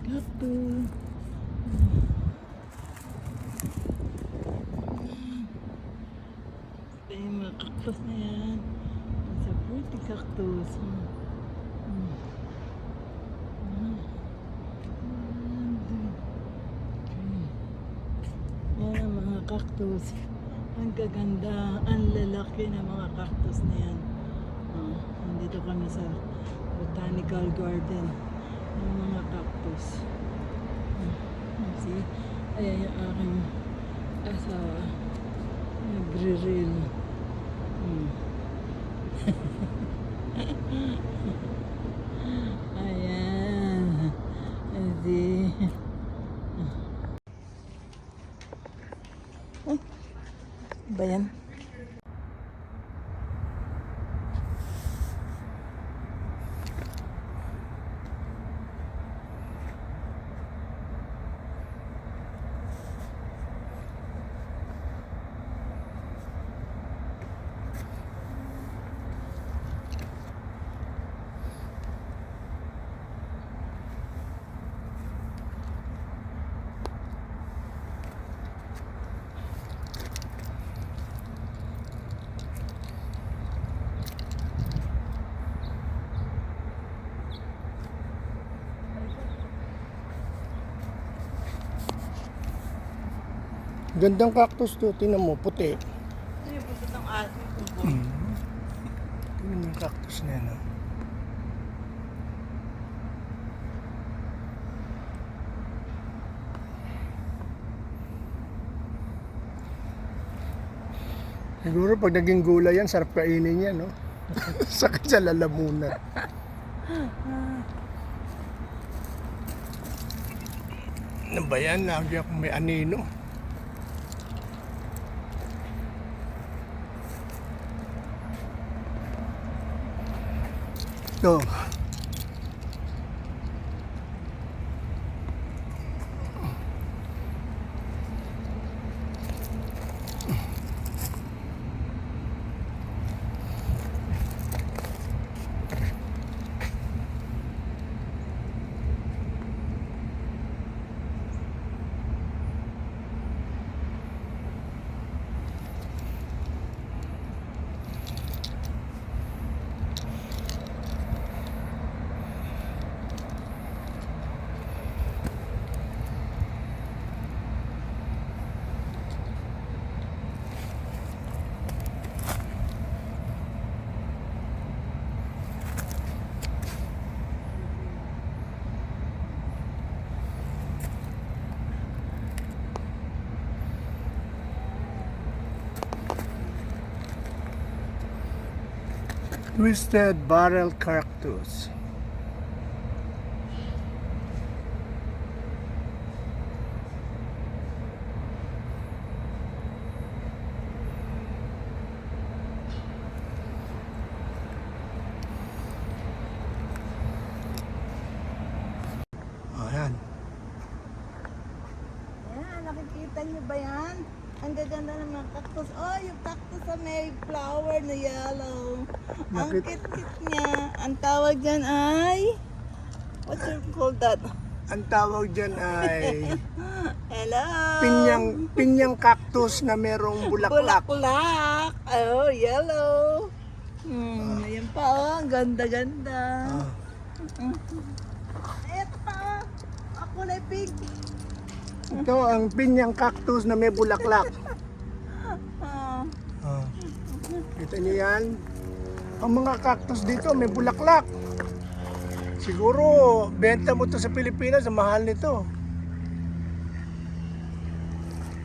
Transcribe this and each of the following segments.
cactus. Ito yung mga cactus na yan. It's a pretty cactus. Yan ang mga cactus. Ang gaganda, ang lalaki ng mga cactus na yan. Nandito kami sa botanical garden ng mga cactus. See? Ayan yung aking asawa. Nagre-reel. Ayan. See? Ba yan? Gandang cactus to, tingnan mo, puti. Ito yung puso ng ating kubo. Tingnan mo yung cactus na yan. Oh. Siguro pag naging gulay yan, sarap kainin yan, no? Sakit sa lalamunan. Ano ba yan? Lagi akong may anino. Ito. Twisted barrel cactus. Ayan. Ayan, nakikita niyo ba yan? Ang gaganda ng mga cactus. Oh, yung cactus na may flower na yellow. Ang cute-cute niya. Ang tawag dyan ay... What you call that? Ang tawag dyan ay Hello! pinyang cactus na merong bulaklak. Bulaklak! Oh, yellow! Ayan pa oh. Ang ganda-ganda. Eto pa oh. Ang kulay pink. Ito ang pinyang cactus na may bulaklak. Kita niyo yan? Ang mga cactus dito may bulaklak. Siguro, benta mo to sa Pilipinas, ang mahal nito.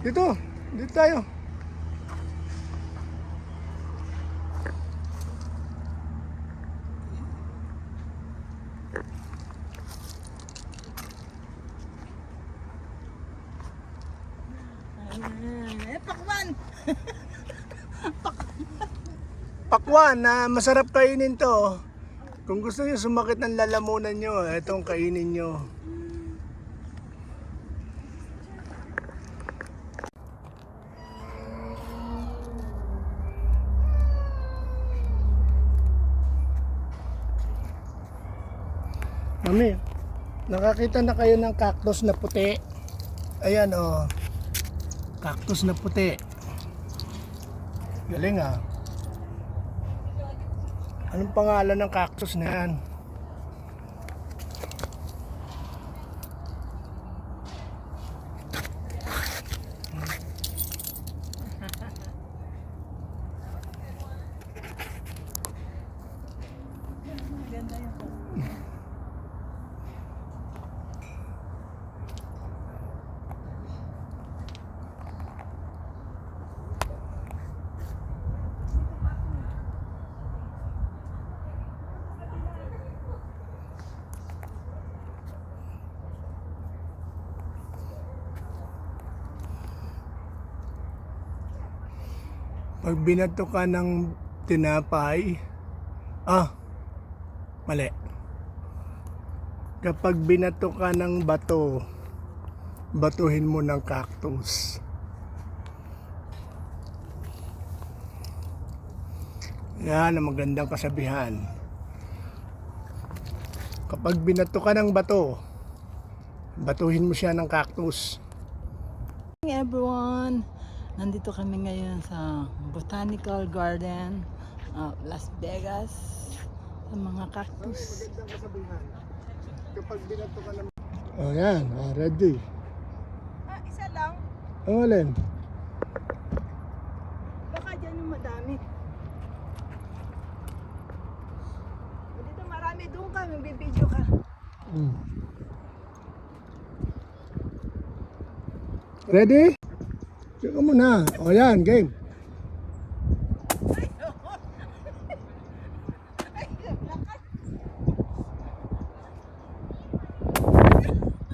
Dito tayo. Pakwan! Pakwan na masarap kainin to. Kung gusto niyo sumakit ng lalamunan nyo, itong kainin nyo. Mami, Nakakita na kayo ng cactus na puti. Ayan oh. Cactus na puti. Galing ah. Anong pangalan ng cactus na yan? Ganda yung Pag binato ka ng tinapay, mali. Kapag binato ka ng bato, batuhin mo ng cactus. Yan ang magandang kasabihan. Kapag binato ka ng bato, batuhin mo siya ng cactus. Hey everyone! Nandito kami ngayon sa Botanical Garden of Las Vegas sa mga cactus. Magandang kasabihan. Kapag binato ka ng... Oh yan, ready. Isa lang. Ang alin? Baka dyan yung madami. Dito marami, doon ka, magbibideo ka. Ready? Check mo na. O yan, game.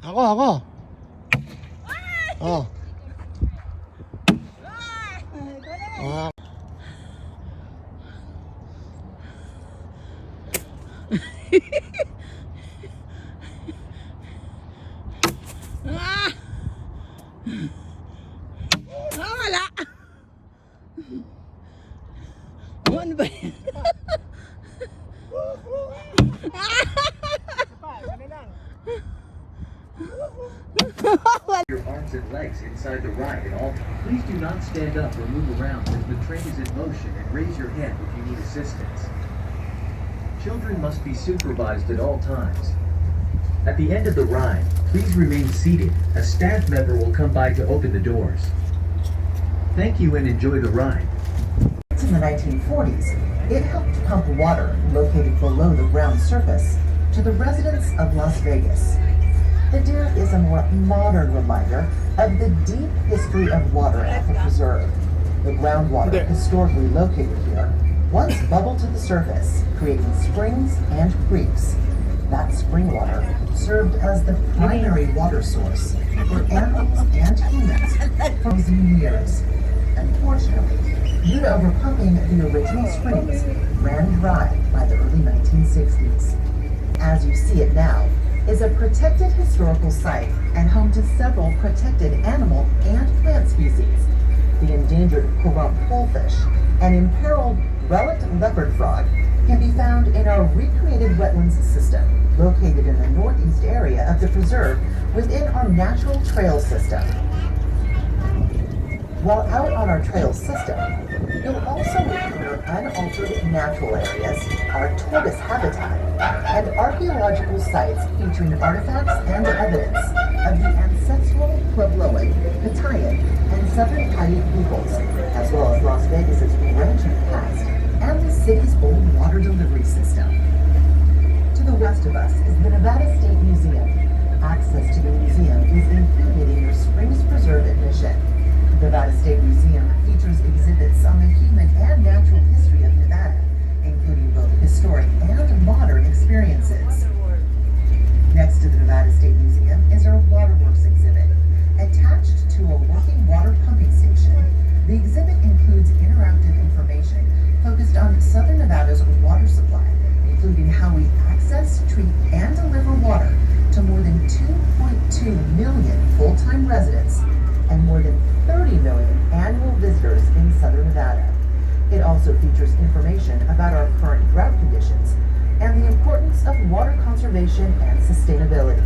Ako. Oh. Ah. Wala! Ano ba yan? Your arms and legs inside the ride at all times. Please do not stand up or move around as the train is in motion, and raise your hand if you need assistance. Children must be supervised at all times. At the end of the ride, please remain seated. A staff member will come by to open the doors. Thank you and enjoy the ride. In the 1940s, it helped pump water located below the ground surface to the residents of Las Vegas. The deer is a more modern reminder of the deep history of water at the preserve. The groundwater historically located here once bubbled to the surface, creating springs and creeks. That spring water served as the primary water source for animals and humans for many years. Unfortunately, due to overpumping, the original springs ran dry by the early 1960s. As you see it now, is a protected historical site and home to several protected animal and plant species. The endangered Pahrump bullfish and imperiled relict leopard frog can be found in our recreated wetlands system, located in the northeast area of the preserve within our natural trail system. While out on our trail system, you'll also encounter unaltered natural areas, our tortoise habitat, and archaeological sites featuring artifacts and evidence of the ancestral Puebloan, Patayan, and Southern Paiute peoples, as well as Las Vegas's ranching past and the city's old water delivery system. To the west of us is the Nevada State Museum. Access to the museum is included in your Springs Preserve admission. The Nevada State Museum features exhibits on the human and natural history of Nevada, including both historic and modern experiences. Next to the Nevada State Museum is our Waterworks exhibit. Attached to a working water pumping station, the exhibit includes interactive information focused on Southern Nevada's water supply, including how we access, treat, and deliver water to more than 2.2 million full-time residents and more than 30 million annual visitors in Southern Nevada. It also features information about our current drought conditions and the importance of water conservation and sustainability.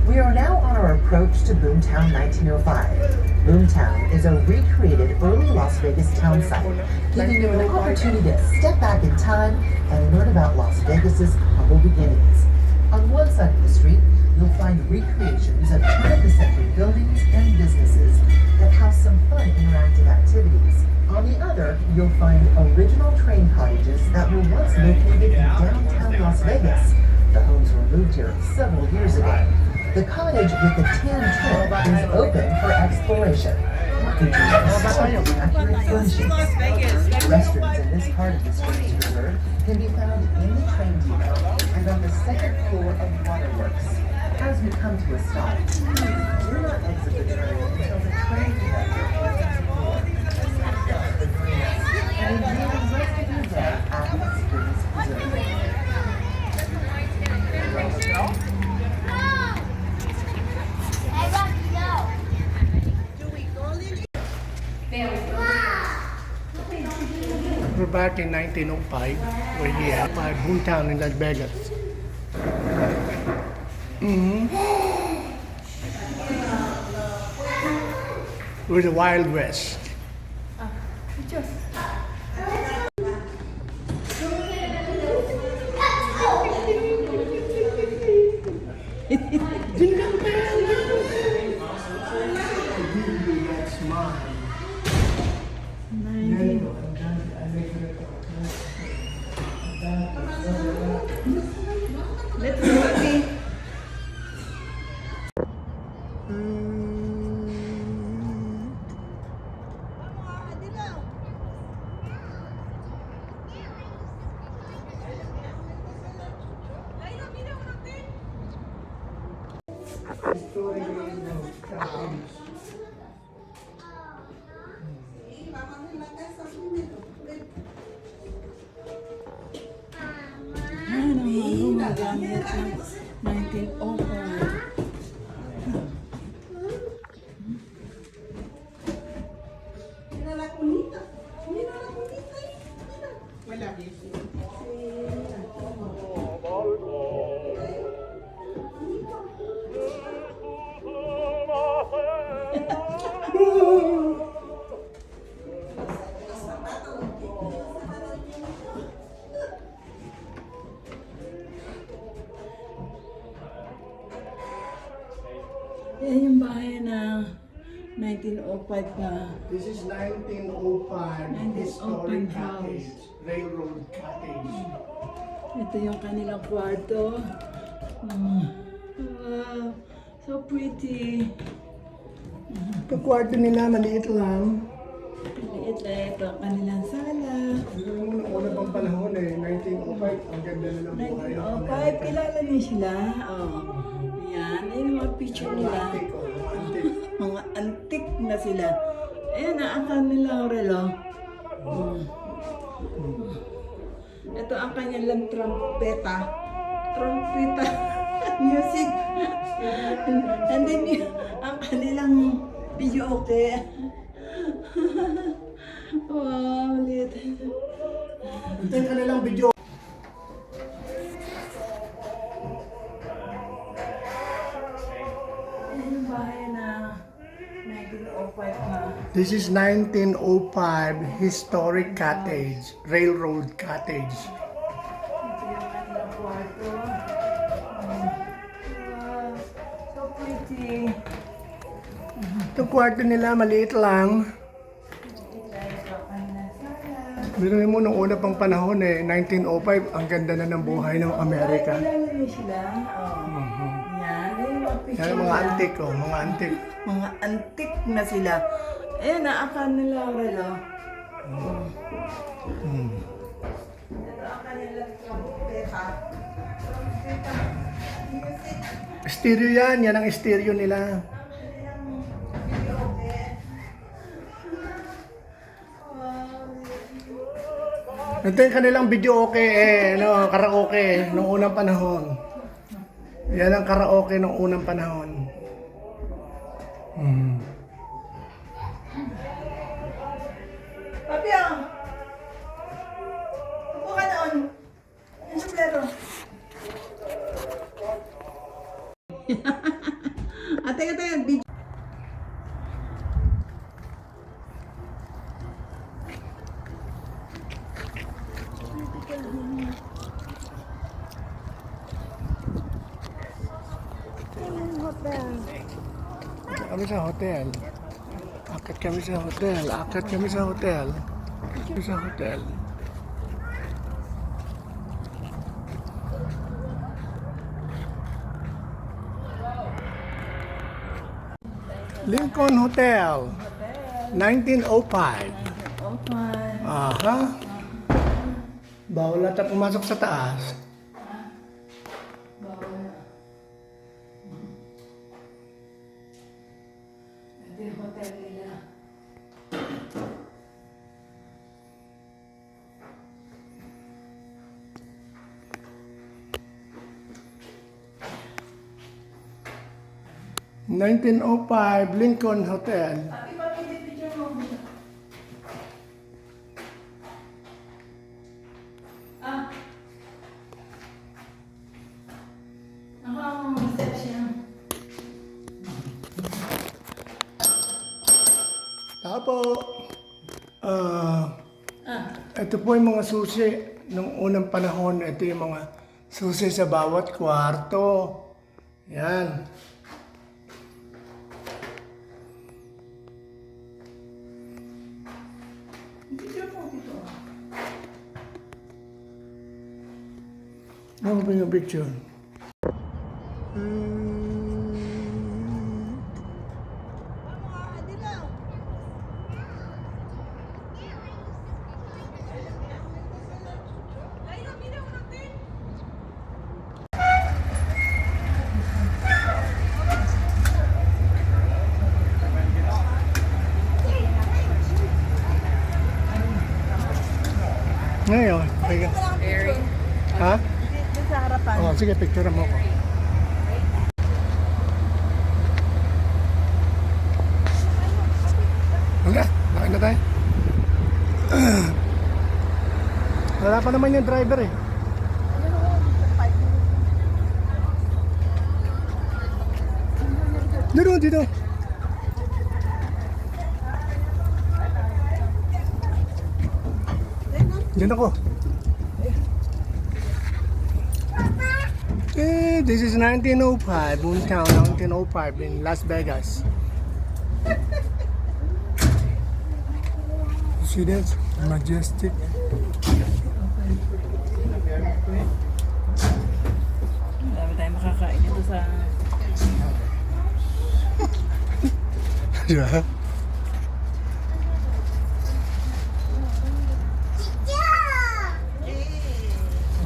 We are now on our approach to Boomtown 1905. Boomtown is a recreated early Las Vegas town site, giving you an opportunity to step back in time and learn about Las Vegas's humble beginnings. On one side of the street, you'll find recreations of turn-of-the-century buildings and businesses that house some fun interactive activities. On the other, you'll find original train cottages that were once located in downtown Las Vegas. The homes were moved here several years ago. The cottage with the tan trim is open for exploration, featuring historically accurate furnishings. Restaurants in this part of the Springs Reserve can be found in the train depot and on the second floor of Waterworks. As we come to a stop, please do not exit the train until the train conductor opens the door. And enjoy the rest of your day at the Springs Preserve. We're back in 1905. We're here at Boomtown in Las Vegas. We're the Wild West. That's mine. Let's go, okay? Gamit ng 1904. Yan yung bahay na 1905 na. This is 1905 historic 1905 cottage, house. railroad cottage. Ito yung kanilang kwarto. Wow, so pretty. Yung kwarto nila maliit lang. Maliit na ito ang kanilang sala. Hindi mo nung una pang panahon 1905, ang ganda na ng buhay. 1905, kilala niyo sila? Oh. Yan, ayun yung mga picture nila. Antique, antique. Mga antik na sila. Ayan, naakal nila ang relo. Ito ang kanilang trumpeta. Trumpeta. Music. And then ang kanilang video okay. Wow, ulit. Ito yung kanilang video. Ayan yung bahay na 1905 na. This is 1905 historic cottage, railroad cottage. Ito yung kanilang kwarto. Wow, so pretty. Itong kwarto nila maliit lang. Ito ang kanilang sala. Biruin mo nung una pang panahon 1905, ang ganda na ng buhay ng Amerika. Kilala niyo sila? Oh. Yan, yung mga picture Yan mga nila. antik mga antik. Mga antik na sila. Ayan, naakal nila ang relo. Ito ang kanilang trumpeta. Trumpeta. Music. Stereo yan ang stereo nila. Kanilang video okay. Wow. Ito yung kanilang video okay karaoke nung unang panahon. Yan ang karaoke nung unang panahon. Papiang! Upo ka doon. Yung sombrero. Teka, video. Hotel. Kami sa hotel. Akit kami sa hotel. Akit kami sa hotel. Kami sa hotel. Lincoln Hotel. 1905. Okay. Aha. Bawal ata pumasok sa taas. Ito yung hotel nila. $1905 Lincoln Hotel. Tapo. Ito po yung mga susi nung unang panahon. Ito yung mga susi sa bawat kwarto. Yan. Ano ba yung picture? Ngayon, ha? Dito sa harapan. Oh, sige, picture mo ko. Wala, bakit na tayo? Wala pa naman yung driver eh. Dito, dito. Diyan ako. This is 1905, Boomtown 1905 in Las Vegas. See that? Majestic. Dami tayo makakain ito sa... Yeah.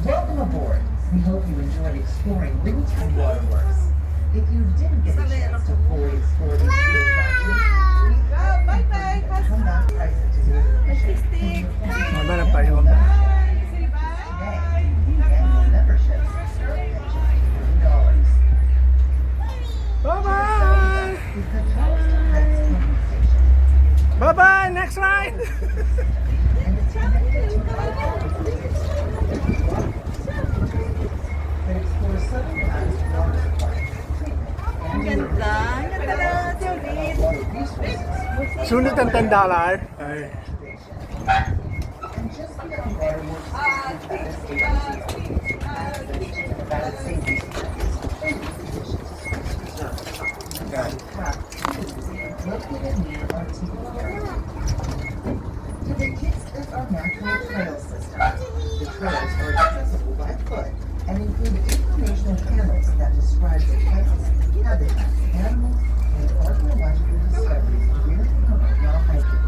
Welcome aboard. We hope you enjoyed exploring Wingtown Waterworks. If you didn't get a chance to fully explore these cool attractions, Bye-bye! come back price it to do Stick! Maba na pa yun. today. Annual memberships start at just $40. Bye-bye! Is the Charleston Heights pumping station. Bye-bye! Next ride! And it's connected to that explores subsidized water supply, treatment, and Ganda! Ganda na! Sulit! water resources. Sulit ang $10. Ay. And just beyond Waterworks, Nevada Safety located near Artesia. To the east is our natural trail system. The trails are accessible by foot and include informational panels that describe the types, habitats, animals, and archaeological discoveries where to come while hiking.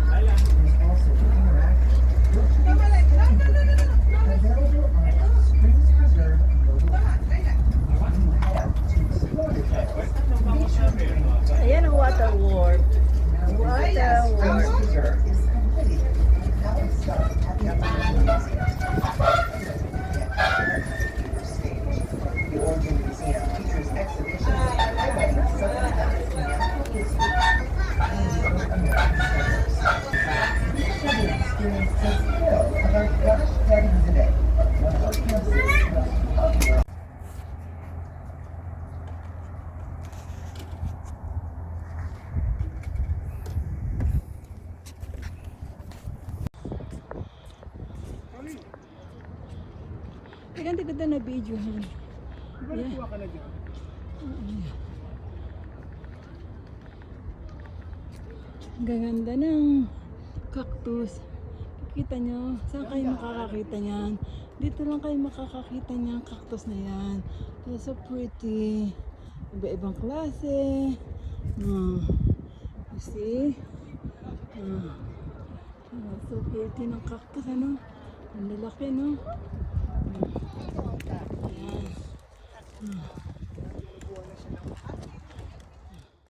There's also an interactive virtual available on the Springs Preserve mobile app. When you head out to explore the trails, be sure to bring a Ayan ang water ward. Yes, Springs Preserve is complete. Now it's start at the Origin Museum. The Origin Museum features exhibitions highlighting some of the natural history Ganda na videohan. Diba nagkuha ka na dyan? Ang gaganda ng cactus. Kita nyo, saan kayo makakakita niyan? Dito lang kayo makakakita niyan, cactus na yan. They're so pretty. Iba-ibang klase. You see? So pretty ng cactus, ano? Ang lalaki, no? Ayan.